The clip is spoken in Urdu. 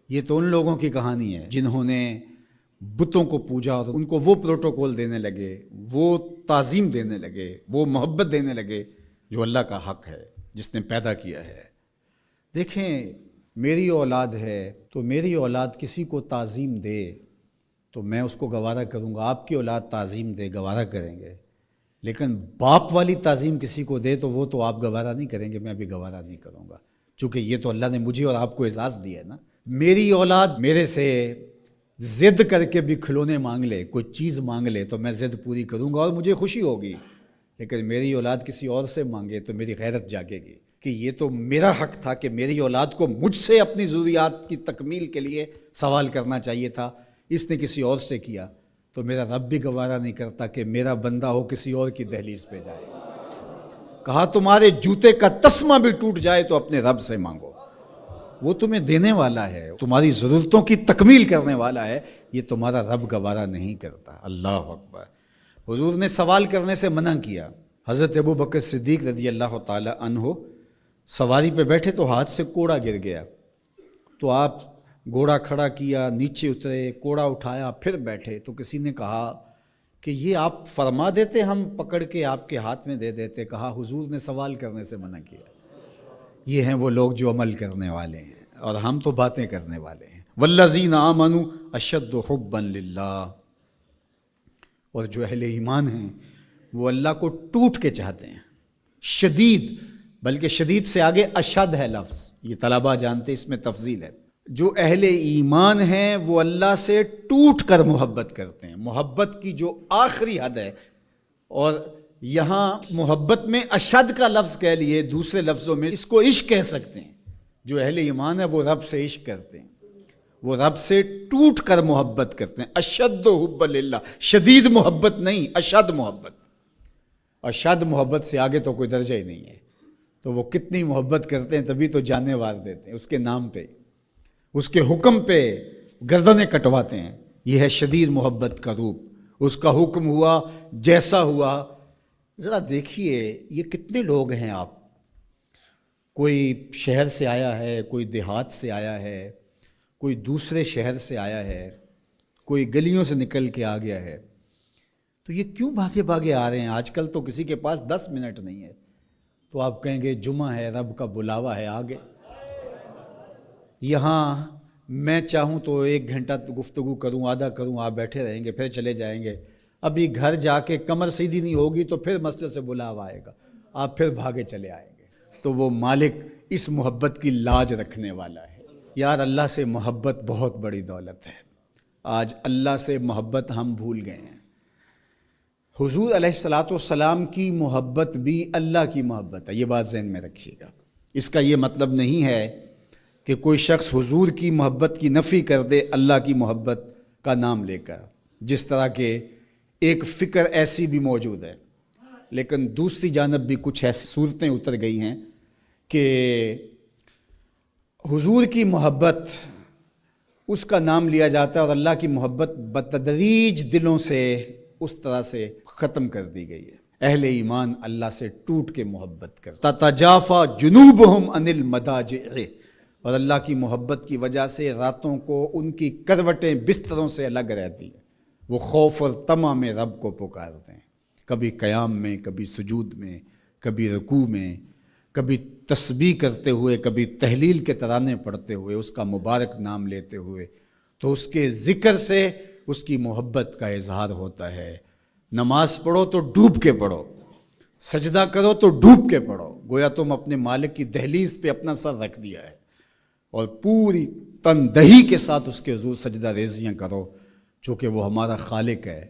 یہ تو ان لوگوں کی کہانی ہے جنہوں نے بتوں کو پوجا اور ان کو وہ پروٹوکول دینے لگے، وہ تعظیم دینے لگے، وہ محبت دینے لگے جو اللہ کا حق ہے، جس نے پیدا کیا ہے۔ دیکھیں، میری اولاد ہے تو میری اولاد کسی کو تعظیم دے تو میں اس کو گوارا کروں گا، آپ کی اولاد تعظیم دے گوارا کریں گے، لیکن باپ والی تعظیم کسی کو دے تو وہ تو آپ گوارا نہیں کریں گے، میں بھی گوارا نہیں کروں گا، چونکہ یہ تو اللہ نے مجھے اور آپ کو اعزاز دیا ہے نا۔ میری اولاد میرے سے ضد کر کے بھی کھلونے مانگ لے، کوئی چیز مانگ لے تو میں ضد پوری کروں گا اور مجھے خوشی ہوگی، لیکن میری اولاد کسی اور سے مانگے تو میری غیرت جاگے گی کہ یہ تو میرا حق تھا کہ میری اولاد کو مجھ سے اپنی ضروریات کی تکمیل کے لیے سوال کرنا چاہیے تھا، اس نے کسی اور سے کیا تو میرا رب بھی گوارا نہیں کرتا کہ میرا بندہ ہو کسی اور کی دہلیز پہ جائے۔ کہا تمہارے جوتے کا تسمہ بھی ٹوٹ جائے تو اپنے رب سے مانگو، وہ تمہیں دینے والا ہے، تمہاری ضرورتوں کی تکمیل کرنے والا ہے، یہ تمہارا رب گوارا نہیں کرتا۔ اللہ اکبر۔ حضور نے سوال کرنے سے منع کیا۔ حضرت ابوبکر صدیق رضی اللہ تعالی عنہ سواری پہ بیٹھے تو ہاتھ سے کوڑا گر گیا، تو آپ گھوڑا کھڑا کیا، نیچے اترے، کوڑا اٹھایا، پھر بیٹھے، تو کسی نے کہا کہ یہ آپ فرما دیتے، ہم پکڑ کے آپ کے ہاتھ میں دے دیتے۔ کہا حضور نے سوال کرنے سے منع کیا۔ یہ ہیں وہ لوگ جو عمل کرنے والے ہیں اور ہم تو باتیں کرنے والے ہیں۔ والذین آمنوا اشد حبا للہ، اور جو اہل ایمان ہیں وہ اللہ کو ٹوٹ کے چاہتے ہیں، شدید، بلکہ شدید سے آگے اشد ہے لفظ، یہ طلباء جانتے، اس میں تفضیل ہے۔ جو اہل ایمان ہیں وہ اللہ سے ٹوٹ کر محبت کرتے ہیں، محبت کی جو آخری حد ہے، اور یہاں محبت میں اشد کا لفظ کہہ لیے، دوسرے لفظوں میں اس کو عشق کہہ سکتے ہیں۔ جو اہل ایمان ہے وہ رب سے عشق کرتے ہیں، وہ رب سے ٹوٹ کر محبت کرتے ہیں۔ اشد حب للہ، شدید محبت نہیں، اشد محبت۔ اشد محبت سے آگے تو کوئی درجہ ہی نہیں ہے، تو وہ کتنی محبت کرتے ہیں، تبھی تو جانیں وار دیتے ہیں اس کے نام پہ، اس کے حکم پہ گردنیں کٹواتے ہیں۔ یہ ہے شدید محبت کا روپ، اس کا حکم ہوا جیسا ہوا۔ ذرا دیکھیے یہ کتنے لوگ ہیں، آپ کوئی شہر سے آیا ہے، کوئی دیہات سے آیا ہے، کوئی دوسرے شہر سے آیا ہے، کوئی گلیوں سے نکل کے آ گیا ہے، تو یہ کیوں بھاگے بھاگے آ رہے ہیں؟ آج کل تو کسی کے پاس 10 منٹ نہیں ہے تو آپ کہیں گے جمعہ ہے، رب کا بلاوا ہے آگے۔ یہاں میں چاہوں تو 1 گھنٹہ گفتگو کروں، آدھا کروں، آپ بیٹھے رہیں گے، پھر چلے جائیں گے۔ ابھی گھر جا کے کمر سیدھی نہیں ہوگی تو پھر مسجد سے بلاوا آئے گا، آپ پھر بھاگے چلے آئیں گے۔ تو وہ مالک اس محبت کی لاج رکھنے والا ہے۔ یار اللہ سے محبت بہت بڑی دولت ہے، آج اللہ سے محبت ہم بھول گئے ہیں۔ حضور علیہ الصلاۃ والسلام کی محبت بھی اللہ کی محبت ہے، یہ بات ذہن میں رکھیے گا۔ اس کا یہ مطلب نہیں ہے کہ کوئی شخص حضور کی محبت کی نفی کر دے اللہ کی محبت کا نام لے کر، جس طرح کہ ایک فکر ایسی بھی موجود ہے، لیکن دوسری جانب بھی کچھ ایسی صورتیں اتر گئی ہیں کہ حضور کی محبت اس کا نام لیا جاتا ہے اور اللہ کی محبت بتدریج دلوں سے اس طرح سے ختم کر دی گئی ہے۔ اہل ایمان اللہ سے ٹوٹ کے محبت کرتا، تتجافی جنوبہم عن المضاجع، اور اللہ کی محبت کی وجہ سے راتوں کو ان کی کروٹیں بستروں سے الگ رہتی ہیں، وہ خوف اور طمع میں رب کو پکارتے ہیں، کبھی قیام میں، کبھی سجود میں، کبھی رکوع میں، کبھی تسبیح کرتے ہوئے، کبھی تہلیل کے ترانے پڑھتے ہوئے، اس کا مبارک نام لیتے ہوئے، تو اس کے ذکر سے اس کی محبت کا اظہار ہوتا ہے۔ نماز پڑھو تو ڈوب کے پڑھو، سجدہ کرو تو ڈوب کے پڑھو، گویا تم اپنے مالک کی دہلیز پہ اپنا سر رکھ دیا ہے، اور پوری تندہی کے ساتھ اس کے حضور سجدہ ریزیاں کرو، چونکہ وہ ہمارا خالق ہے۔